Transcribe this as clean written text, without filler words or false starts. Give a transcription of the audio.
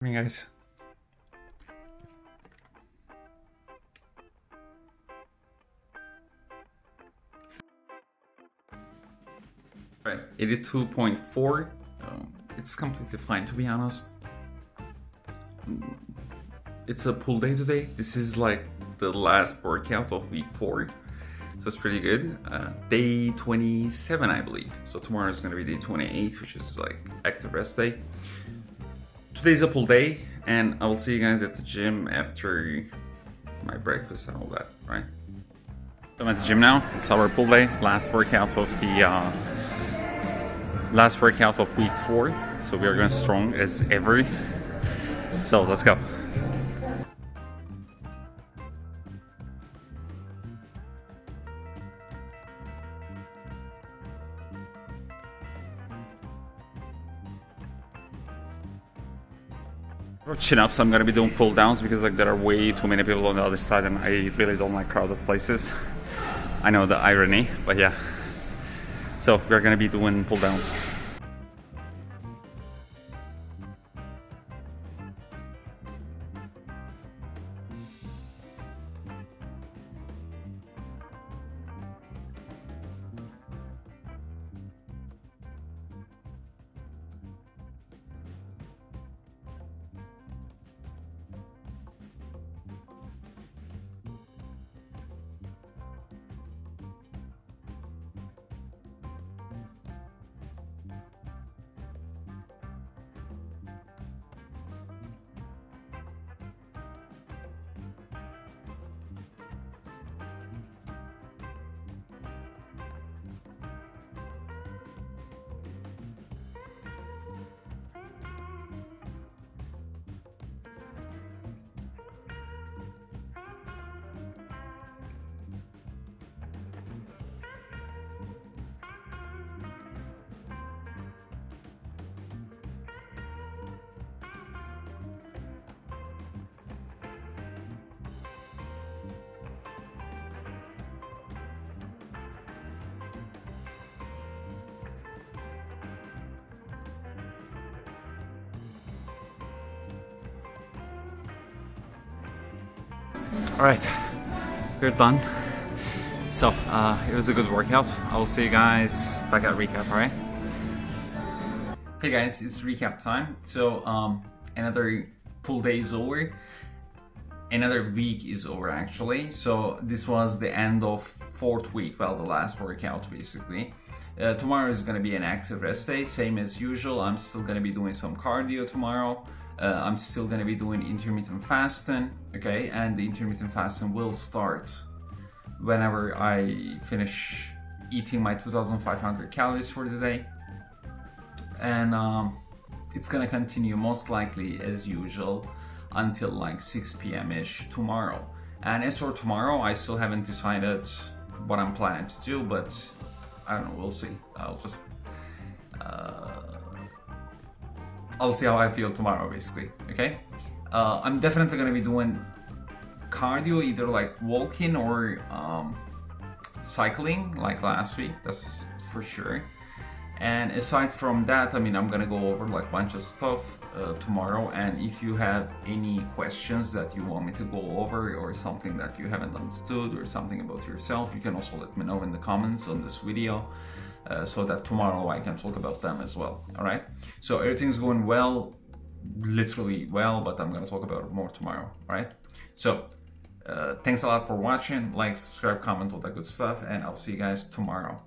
Morning, guys. Right, 82.4. It's completely fine, to be honest. It's a pull day today. This is like the last workout of week 4, so it's pretty good. Day 27, I believe. So tomorrow is going to be day 28, which is like active rest day. Today's a pull day, and I will see you guys at the gym after my breakfast and all that, right? I'm at the gym now. It's our pull day, last workout of week 4. So we are going strong as ever. So let's go. For chin-ups, I'm gonna be doing pull-downs because like there are way too many people on the other side, and I really don't like crowded places. I know the irony, but yeah. So we're gonna be doing pull-downs. Alright, we're done. So, it was a good workout. I will see you guys back at recap, alright? Hey guys, it's recap time. So, another pull day is over. Another week is over actually. So, this was the end of 4th week, well, the last workout basically. Tomorrow is gonna be an active rest day, same as usual. I'm still gonna be doing some cardio tomorrow. I'm still gonna be doing intermittent fasting, okay? And the intermittent fasting will start whenever I finish eating my 2,500 calories for the day. And it's gonna continue most likely as usual until like 6 p.m.-ish tomorrow. And as for tomorrow, I still haven't decided what I'm planning to do, but I don't know, we'll see. I'll see how I feel tomorrow, basically, okay? I'm definitely gonna be doing cardio, either like walking or cycling, like last week, that's for sure. And aside from that, I mean, I'm gonna go over like a bunch of stuff tomorrow, and if you have any questions that you want me to go over or something that you haven't understood or something about yourself, you can also let me know in the comments on this video. So that tomorrow I can talk about them as well, all right? So everything's going well, literally well, but I'm gonna talk about it more tomorrow, all right? So thanks a lot for watching, like, subscribe, comment, all that good stuff, and I'll see you guys tomorrow.